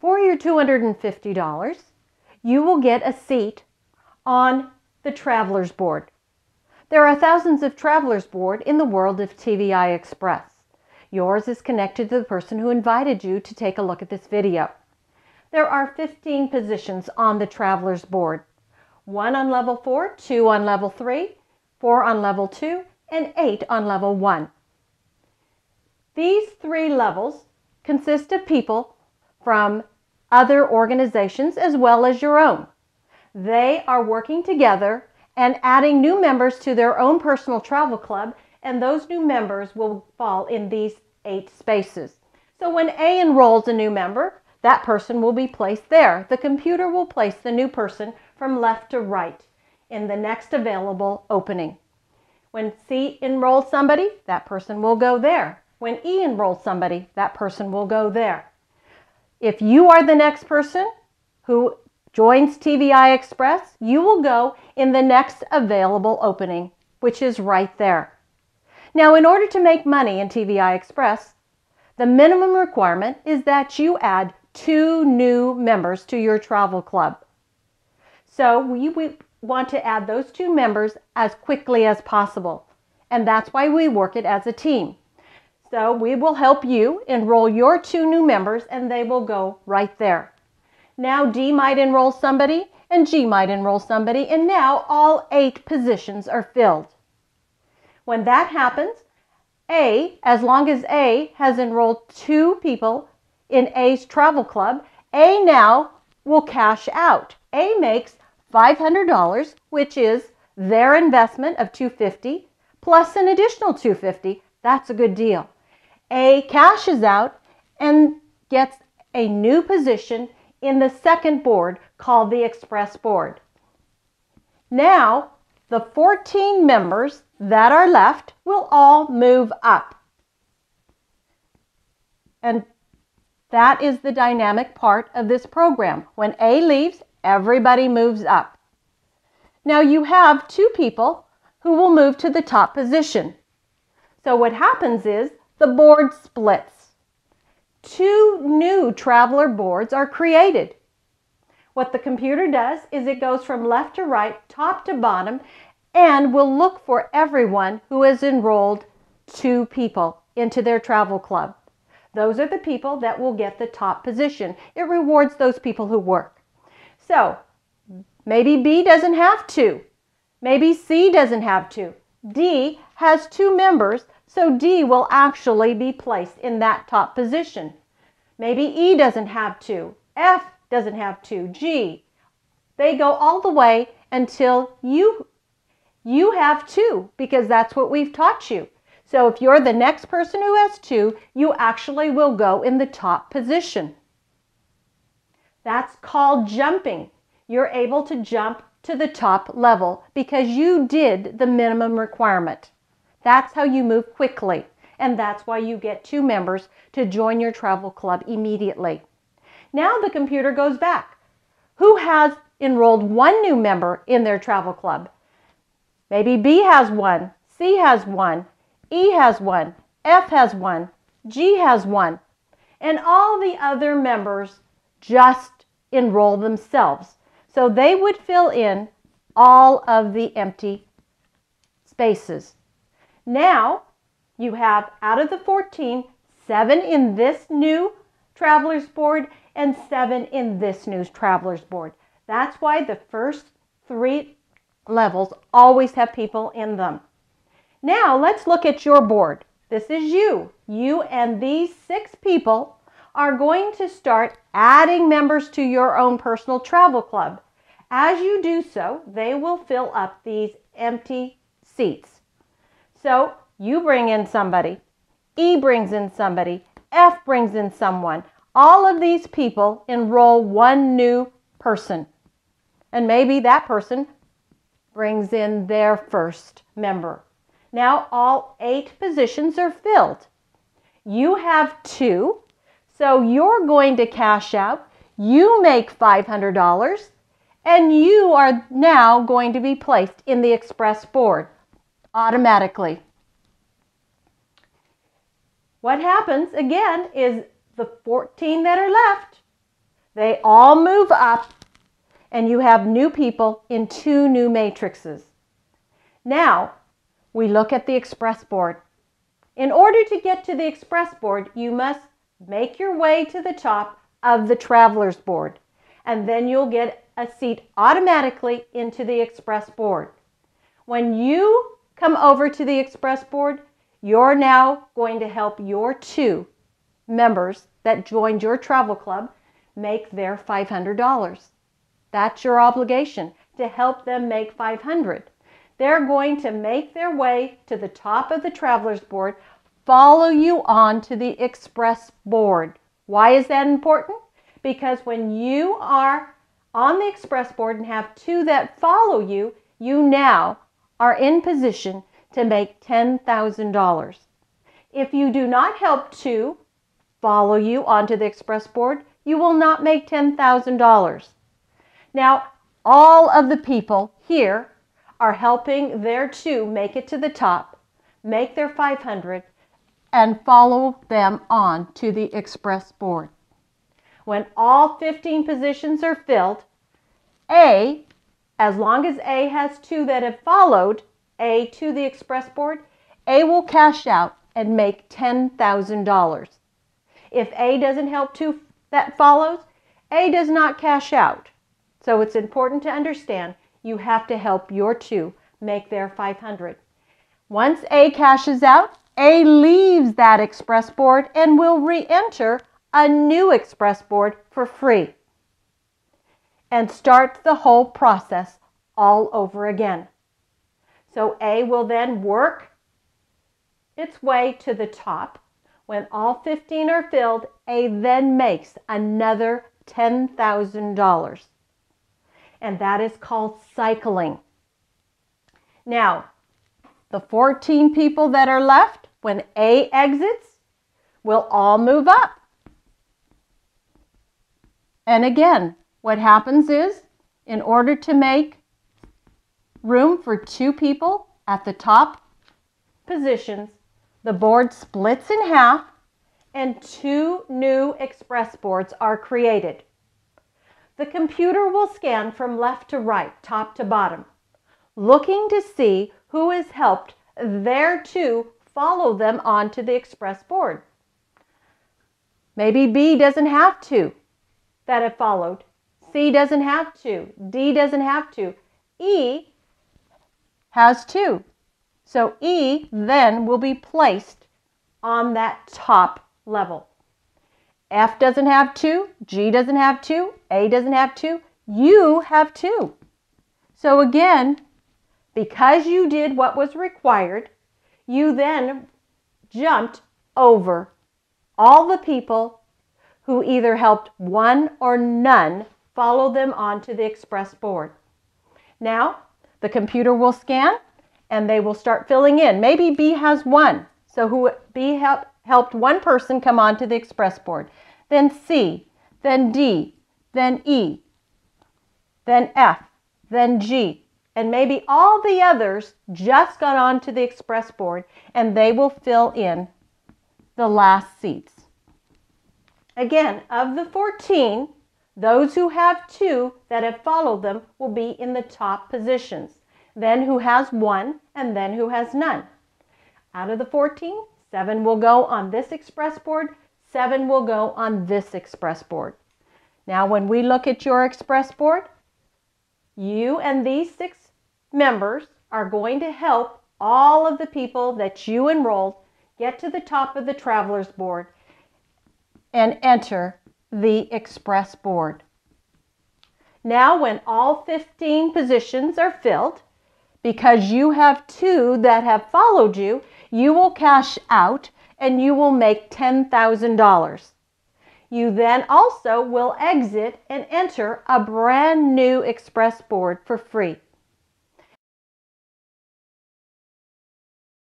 For your $250, you will get a seat on the Travelers Board. There are thousands of Travelers Board in the world of TVI Express. Yours is connected to the person who invited you to take a look at this video. There are 15 positions on the Travelers Board. 1 on level 4, 2 on level 3, 4 on level 2, and 8 on level 1. These 3 levels consist of people from other organizations as well as your own. They are working together and adding new members to their own personal travel club, and those new members will fall in these 8 spaces. So when A enrolls a new member, that person will be placed there. The computer will place the new person from left to right in the next available opening. When C enrolls somebody, that person will go there. When E enrolls somebody, that person will go there. If you are the next person who joins TVI Express, you will go in the next available opening, which is right there. Now, in order to make money in TVI Express, the minimum requirement is that you add 2 new members to your travel club. So we want to add those 2 members as quickly as possible, and that's why we work it as a team. So we will help you enroll your 2 new members, and they will go right there. Now D might enroll somebody, and G might enroll somebody, and now all 8 positions are filled. When that happens, A, as long as A has enrolled 2 people in A's travel club, A now will cash out. A makes $500, which is their investment of $250, plus an additional $250. That's a good deal. A cashes out and gets a new position in the second board called the Express Board. Now, the 14 members that are left will all move up. And that is the dynamic part of this program. When A leaves, everybody moves up. Now you have 2 people who will move to the top position. So what happens is the board splits. 2 new traveler boards are created. What the computer does is it goes from left to right, top to bottom, and will look for everyone who has enrolled 2 people into their travel club. Those are the people that will get the top position. It rewards those people who work. So maybe B doesn't have 2. Maybe C doesn't have 2. D has 2 members, so D will actually be placed in that top position. Maybe E doesn't have 2. F doesn't have 2. G. They go all the way until you have 2, because that's what we've taught you. So if you're the next person who has 2, you actually will go in the top position. That's called jumping. You're able to jump to the top level because you did the minimum requirement. That's how you move quickly, and that's why you get 2 members to join your travel club immediately. Now the computer goes back. Who has enrolled 1 new member in their travel club? Maybe B has 1, C has 1, E has 1, F has 1, G has 1, and all the other members just enroll themselves. So they would fill in all of the empty spaces. Now you have, out of the 14, 7 in this new Travelers Board and 7 in this new Travelers Board. That's why the first 3 levels always have people in them. Now let's look at your board. This is you. You and these 6 people are going to start adding members to your own personal travel club. As you do so, they will fill up these empty seats. So you bring in somebody, E brings in somebody, F brings in someone. All of these people enroll 1 new person. And maybe that person brings in their first member. Now all 8 positions are filled. You have 2, so you're going to cash out. You make $500, and you are now going to be placed in the Express Board automatically. What happens again is the 14 that are left They all move up, and you have new people in 2 new matrices. Now, we look at the express board. In order to get to the express board, you must make your way to the top of the traveler's board, and then you'll get a seat automatically into the express board. When you come over to the express board, you're now going to help your 2 members that joined your travel club make their $500. That's your obligation, to help them make $500. They're going to make their way to the top of the traveler's board, follow you on to the express board. Why is that important? Because when you are on the express board and have 2 that follow you, you now are in position to make $10,000. If you do not help 2 follow you onto the express board, you will not make $10,000. Now, all of the people here are helping their 2 make it to the top, make their $500, and follow them on to the express board. When all 15 positions are filled, A, as long as A has 2 that have followed A to the express board, A will cash out and make $10,000. If A doesn't help 2 that follows, A does not cash out. So it's important to understand you have to help your 2 make their $500. Once A cashes out, A leaves that express board and will re-enter a new express board for free and start the whole process all over again. So A will then work its way to the top. When all 15 are filled, A then makes another $10,000. And that is called cycling. Now, the 14 people that are left, when A exits, will all move up. And again, what happens is, in order to make room for 2 people at the top positions, the board splits in half and 2 new express boards are created. The computer will scan from left to right, top to bottom, looking to see who has helped their 2 follow them onto the express board. Maybe B doesn't have 2 that have followed. C doesn't have 2. D doesn't have 2. E has 2. So E then will be placed on that top level. F doesn't have 2, G doesn't have 2, A doesn't have 2, you have 2. So again, because you did what was required, you then jumped over all the people who either helped 1 or none follow them onto the express board. Now, the computer will scan and they will start filling in. Maybe B has 1, so B helped 1 person come onto the express board. Then C, then D, then E, then F, then G, and maybe all the others just got onto the express board and they will fill in the last seats. Again, of the 14, those who have 2 that have followed them will be in the top positions. Then who has 1 and then who has none. Out of the 14, 7 will go on this express board, 7 will go on this express board. Now when we look at your express board, you and these 6 members are going to help all of the people that you enrolled get to the top of the traveler's board and enter the express board. Now when all 15 positions are filled, because you have 2 that have followed you, you will cash out and you will make $10,000. You then also will exit and enter a brand new express board for free.